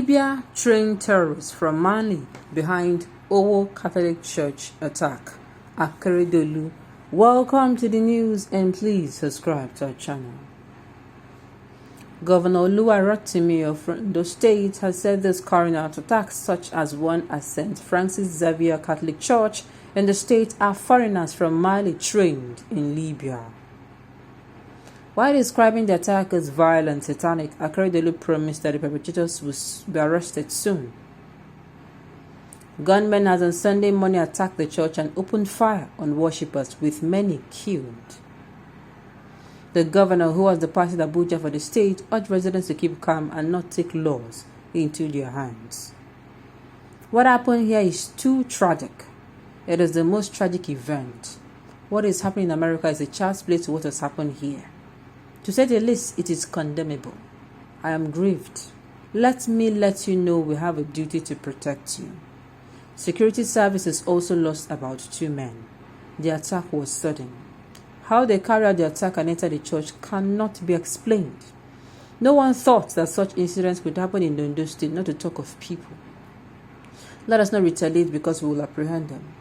Libya trained terrorists from Mali behind Owo Catholic Church attack. Akeredolu. Welcome to the news and please subscribe to our channel. Governor Oluwarotimi of Ondo State has said this carrying out attacks such as one at St. Francis Xavier Catholic Church in the state are foreigners from Mali trained in Libya. While describing the attack as violent and satanic, Akeredolu promised that the perpetrators will be arrested soon. Gunmen has on Sunday morning attacked the church and opened fire on worshippers, with many killed. The governor, who was departed Abuja for the state, urged residents to keep calm and not take laws into their hands. What happened here is too tragic. It is the most tragic event. What is happening in America is a child's play to what has happened here. To say the least, it is condemnable. I am grieved. Let me let you know we have a duty to protect you. Security services also lost about 2 men. The attack was sudden. How they carried out the attack and entered the church cannot be explained. No one thought that such incidents could happen in the Ondo State, not to talk of people. Let us not retaliate because we will apprehend them.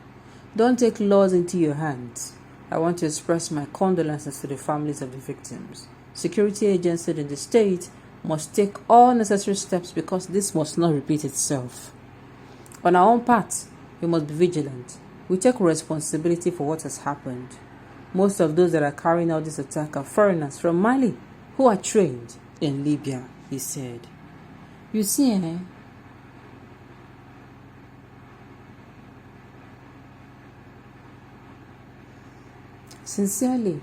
Don't take laws into your hands. I want to express my condolences to the families of the victims. Security agencies in the state must take all necessary steps because this must not repeat itself. On our own part, we must be vigilant. We take responsibility for what has happened. Most of those that are carrying out this attack are foreigners from Mali who are trained in Libya, he said. You see, Sincerely,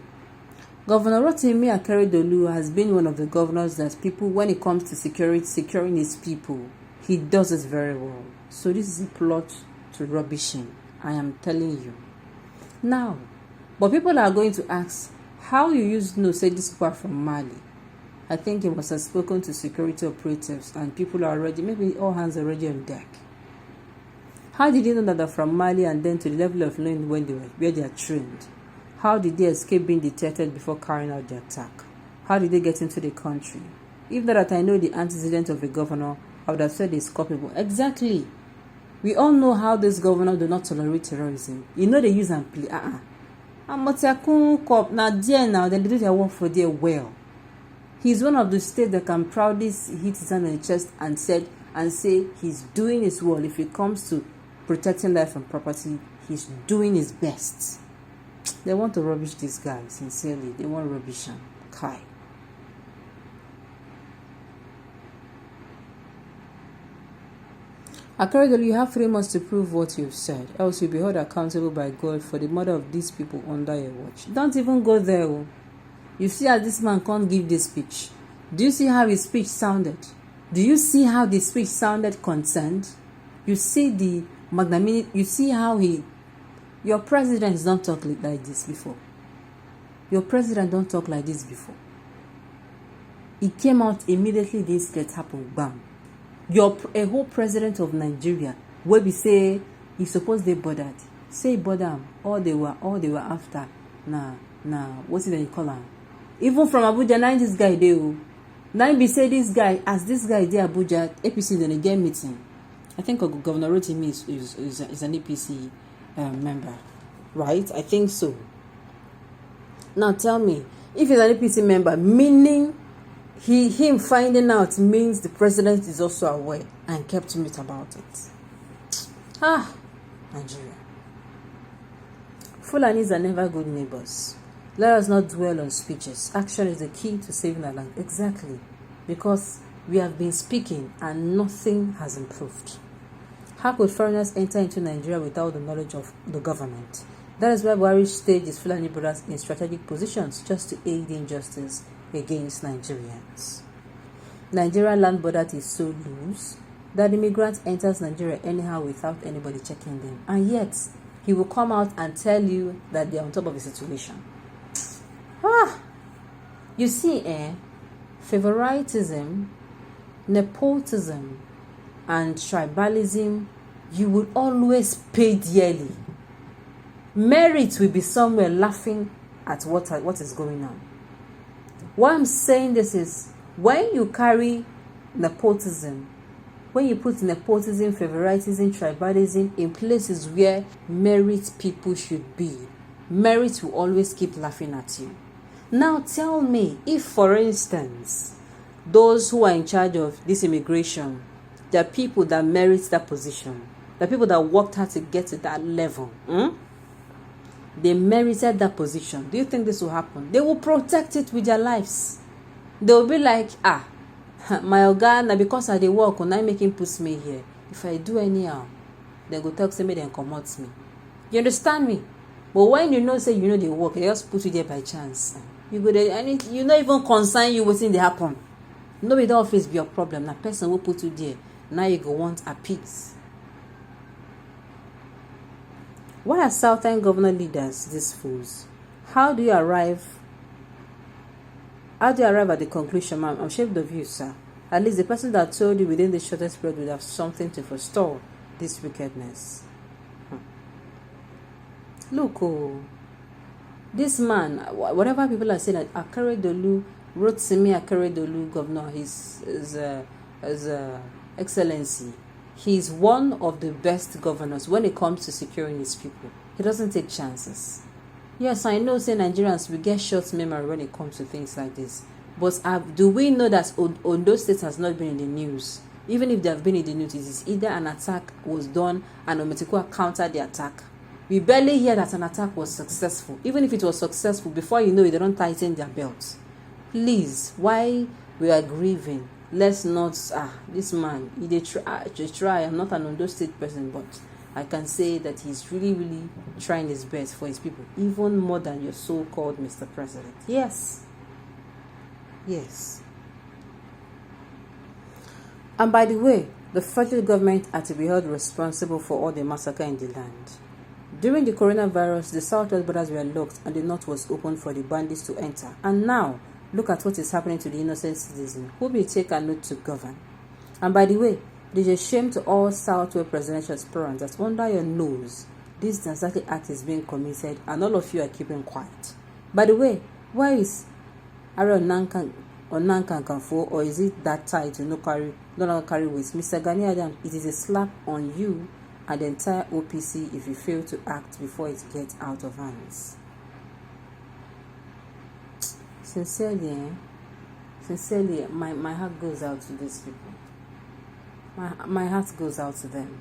Governor Rotimi Akeredolu has been one of the governors that people, when it comes to securing his people, he does it very well. So this is a plot to rubbish him. I am telling you. Now, but people are going to ask, how you say this people are from Mali? I think he must have spoken to security operatives and people are already, maybe all hands are already on deck. How did he know that they're from Mali and then to the level of knowing where they are trained? How did they escape being detected before carrying out the attack? How did they get into the country? If not that I know the antecedent of a governor, I would have said it's culpable. Exactly. We all know how this governor do not tolerate terrorism. You know they use and play. Now they do their work for their well. He's one of the states that can proudly hit his hand on the chest and say he's doing his well. If it comes to protecting life and property, he's doing his best. They want to rubbish this guy, sincerely. They want rubbish him. Kai. Akeredolu, you have 3 months to prove what you've said, else you'll be held accountable by God for the murder of these people under your watch. Don't even go there. You see how this man can't give this speech. Do you see how his speech sounded? Do you see how the speech sounded concerned? You see the magnanimity. You see how your president don't talk like this before. Your president don't talk like this before. He came out immediately this get happened. Bam. A whole president of Nigeria where we say he supposed they bothered. Say bother him. All they were after. Nah, what's it that you call him? Even from Abuja, now this guy they now be say this guy, as this guy there Abuja, APC then again meeting. I think Governor Rotimi is an APC member, right? I think so. Now tell me, if he's an APC member, meaning him finding out means the president is also aware and kept mute about it. Nigeria. Fulanis are never good neighbors. Let us not dwell on speeches. Action is the key to saving our land. Exactly. Because we have been speaking and nothing has improved. How could foreigners enter into Nigeria without the knowledge of the government? That is why Buhari staged his Fulani brothers in strategic positions just to aid in justice against Nigerians. Nigerian land border is so loose that immigrants enters Nigeria anyhow without anybody checking them. And yet, he will come out and tell you that they are on top of the situation. You see, favoritism, nepotism, and tribalism, you will always pay dearly. Merit will be somewhere laughing at what is going on. Why I'm saying this is, when you carry nepotism, when you put nepotism, favoritism, tribalism in places where merit people should be, merit will always keep laughing at you. Now tell me, if for instance, those who are in charge of this immigration, the people that merit that position, the people that worked hard to get to that level, they merited that position, do you think this will happen? They will protect it with their lives. They will be like, my organ, because I dey work, when I make him put me here. If I do anyhow, they go talk to me, then come out me. You understand me? But when you know, say you know they work, they just put you there by chance. You go there, and you not even concern you waiting they happen. Nobody don't face be your problem. That person will put you there. Now you go want a peace. Why are Southern governor leaders these fools? How do you arrive at the conclusion, ma'am? I'm ashamed of you, sir. At least the person that told you within the shortest period would have something to forestall this wickedness. Look, this man, whatever people are saying, that Akeredolu, Rotimi Akeredolu, governor, his excellency, he's one of the best governors when it comes to securing his people. He doesn't take chances. Yes, I know, say Nigerians, we get short memory when it comes to things like this. But do we know that Ondo State has not been in the news? Even if they have been in the news, it is either an attack was done and Ometikwa countered the attack. We barely hear that an attack was successful. Even if it was successful, before you know it, they don't tighten their belts. Please, why we are grieving? Let's not, this man, he try. I'm not an Ondo State person, but I can say that he's really, really trying his best for his people, even more than your so-called Mr. President. Yes. Yes. And by the way, the federal government are to be held responsible for all the massacre in the land. During the coronavirus, the southwest borders were locked and the north was open for the bandits to enter. And now, look at what is happening to the innocent citizen who will take a note to govern. And by the way, it is a shame to all southwest presidential aspirants that under your nose, this Danzaki act is being committed and all of you are keeping quiet. By the way, why is Aaron Nankan Kanfo, or is it that title no longer carry weight? Mr. Gani Adam, it is a slap on you and the entire OPC if you fail to act before it gets out of hands. Sincerely, my heart goes out to these people. My heart goes out to them.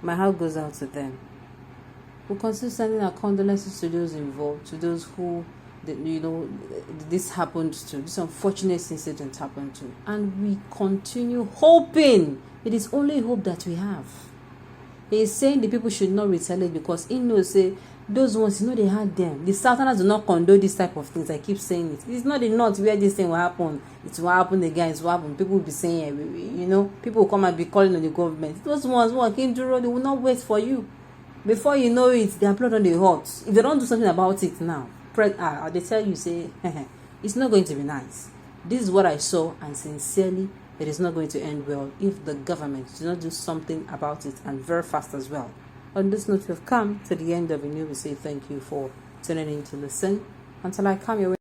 My heart goes out to them. We consider sending our condolences to those involved, to those who, this happened to, this unfortunate incident happened to. And we continue hoping. It is only hope that we have. He is saying the people should not retaliate because he knows, say, those ones, they had them. The Southerners do not condone this type of things. I keep saying it. It's not the North where this thing will happen. It will happen again. It will happen. People will be saying, people will come and be calling on the government. Those ones who came to road, they will not wait for you. Before you know it, they are blood on the hot. If they don't do something about it now, they tell you, say, it's not going to be nice. This is what I saw, and sincerely, it is not going to end well if the government does not do something about it, and very fast as well. On this note, we have come to the end of a new. We say thank you for tuning in to listen. Until I come your way.